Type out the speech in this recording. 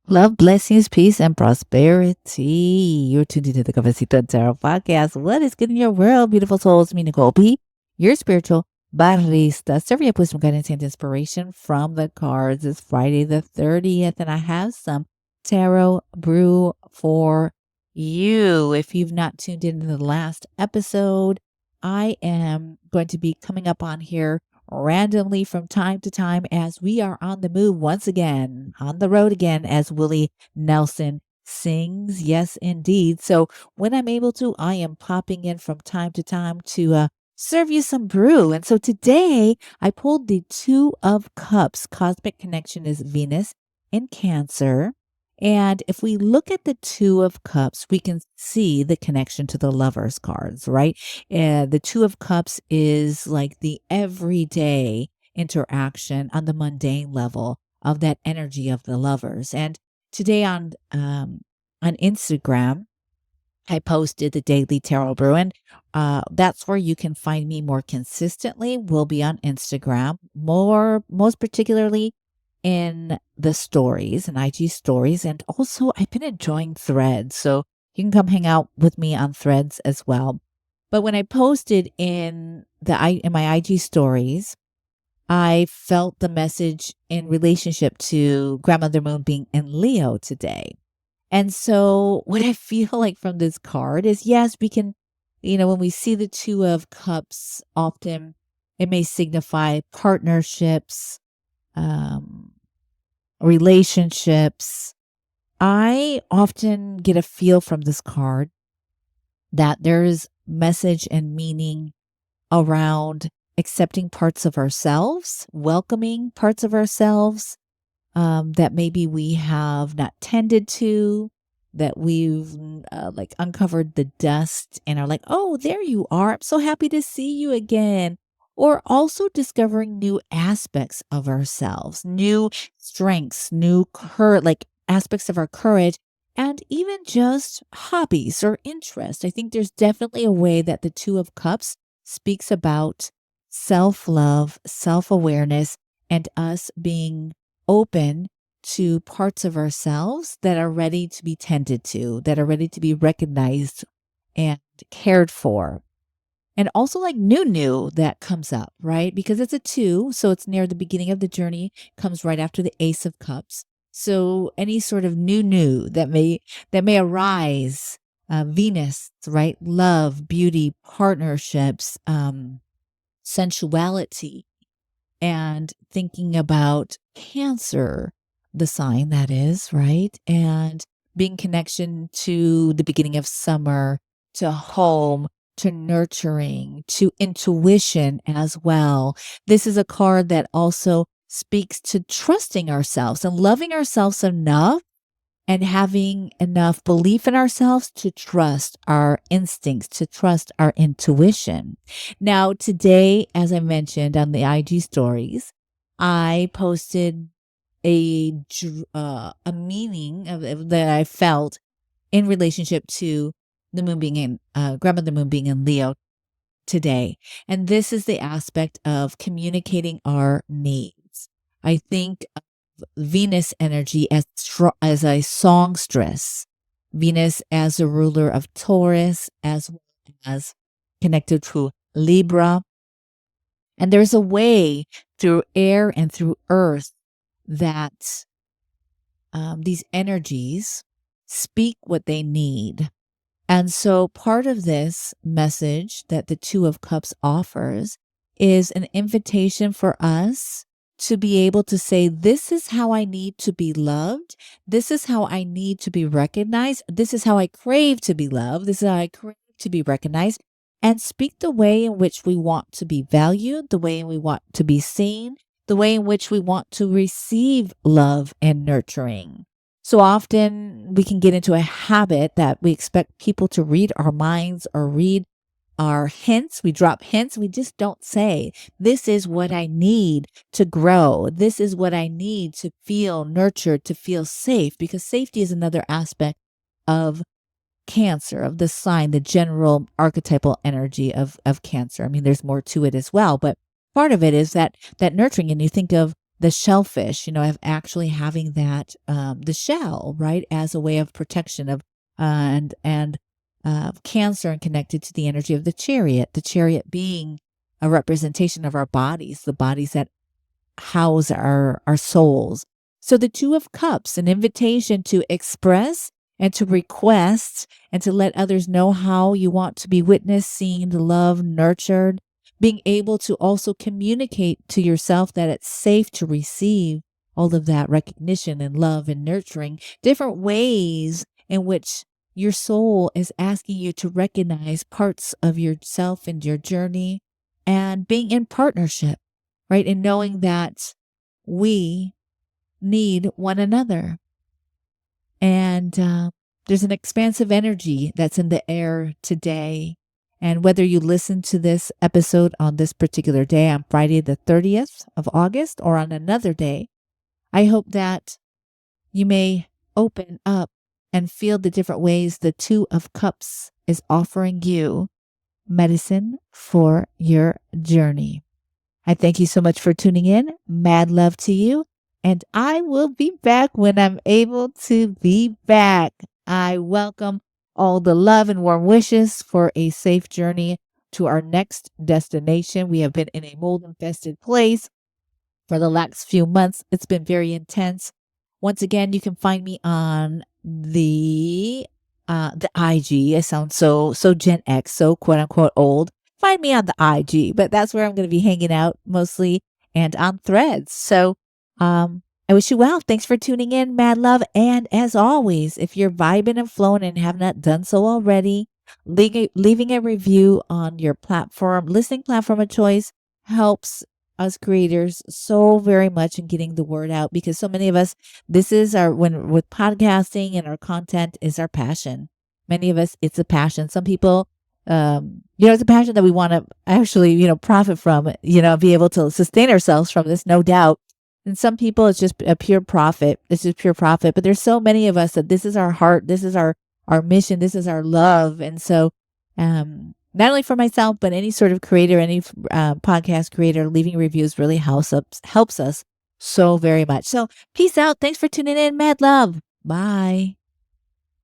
Love, blessings, peace, and prosperity. You're tuned into the Cafecito and Tarot podcast. What is good in your world, beautiful souls? Me, Nicoloe P, your spiritual barista. Serving up with some guidance and inspiration from the cards. It's Friday the 30th, and I have some tarot brew for you. If you've not tuned into the last episode, I am going to be coming up on here randomly from time to time as we are on the move once again, on the road again, as Willie Nelson sings. Yes, indeed. So when I'm able to, I am popping in from time to time to serve you some brew. And so today I pulled the Two of Cups. Cosmic connection is Venus in Cancer. And if we look at the Two of Cups, we can see the connection to the Lovers cards, right? The Two of Cups is like the everyday interaction on the mundane level of that energy of the lovers. And today on Instagram, I posted the daily tarot brew, and that's where you can find me more consistently. Will be on Instagram, most particularly in the stories and IG stories, and also I've been enjoying Threads, so you can come hang out with me on Threads as well. But when I posted in my IG stories, I felt the message in relationship to Grandmother Moon being in Leo today. And so what I feel like from this card is yes, we can, when we see the Two of Cups, often it may signify partnerships, um, relationships. I often get a feel from this card that there's message and meaning around accepting parts of ourselves, welcoming parts of ourselves that maybe we have not tended to, that we've like uncovered the dust and are like, oh, there you are. I'm so happy to see you again. Or also discovering new aspects of ourselves, new strengths, like aspects of our courage, and even just hobbies or interests. I think there's definitely a way that the Two of Cups speaks about self love, self awareness, and us being open to parts of ourselves that are ready to be tended to, that are ready to be recognized and cared for. And also like new that comes up, right? Because it's a two, so it's near the beginning of the journey, comes right after the Ace of Cups. So any sort of new that may arise, Venus, right? Love, beauty, partnerships, sensuality, and thinking about Cancer, the sign that is, right? And being connection to the beginning of summer, to home, to nurturing, to intuition as well. This is a card that also speaks to trusting ourselves and loving ourselves enough and having enough belief in ourselves to trust our instincts, to trust our intuition. Now, today, as I mentioned on the IG stories, I posted a meaning that I felt in relationship to the moon being in grandmother moon being in Leo today. And this is the aspect of communicating our needs. I think Venus energy as a songstress, Venus as a ruler of Taurus, as well as connected to Libra. And there's a way through air and through earth that these energies speak what they need. And so part of this message that the Two of Cups offers is an invitation for us to be able to say, this is how I need to be loved. This is how I need to be recognized. This is how I crave to be loved. This is how I crave to be recognized. And speak the way in which we want to be valued, the way we want to be seen, the way in which we want to receive love and nurturing. So often we can get into a habit that we expect people to read our minds or read our hints. We drop hints. We just don't say, this is what I need to grow. This is what I need to feel nurtured, to feel safe, because safety is another aspect of Cancer, of the sign, the general archetypal energy of Cancer. I mean, there's more to it as well, but part of it is that nurturing. And you think of the shellfish, of actually having that, the shell, right, as a way of protection of, and Cancer and connected to the energy of the chariot being a representation of our bodies, the bodies that house our souls. So the Two of Cups, an invitation to express and to request and to let others know how you want to be witnessed, seen, loved, nurtured, being able to also communicate to yourself that it's safe to receive all of that recognition and love and nurturing, different ways in which your soul is asking you to recognize parts of yourself and your journey and being in partnership, right? And knowing that we need one another. And there's an expansive energy that's in the air today. And whether you listen to this episode on this particular day, on Friday, the 30th of August, or on another day, I hope that you may open up and feel the different ways the Two of Cups is offering you medicine for your journey. I thank you so much for tuning in. Mad love to you. And I will be back when I'm able to be back. I welcome all the love and warm wishes for a safe journey to our next destination. We have been in a mold infested place for the last few months. It's been very intense. Once again, you can find me on the IG. I sound so Gen X, so quote unquote old. Find me on the IG, but that's where I'm going to be hanging out mostly, and on Threads. So I wish you well. Thanks for tuning in. Mad love. And as always, if you're vibing and flowing and have not done so already, leaving a review on your listening platform of choice helps us creators so very much in getting the word out, because so many of us, this is with podcasting and our content is our passion. Many of us, it's a passion. Some people, it's a passion that we want to actually, profit from, be able to sustain ourselves from this, no doubt. And some people, it's just a pure profit. It's just pure profit. But there's so many of us that this is our heart. This is our mission. This is our love. And so, not only for myself, but any sort of creator, any podcast creator, leaving reviews really helps us so very much. So peace out. Thanks for tuning in. Mad love. Bye.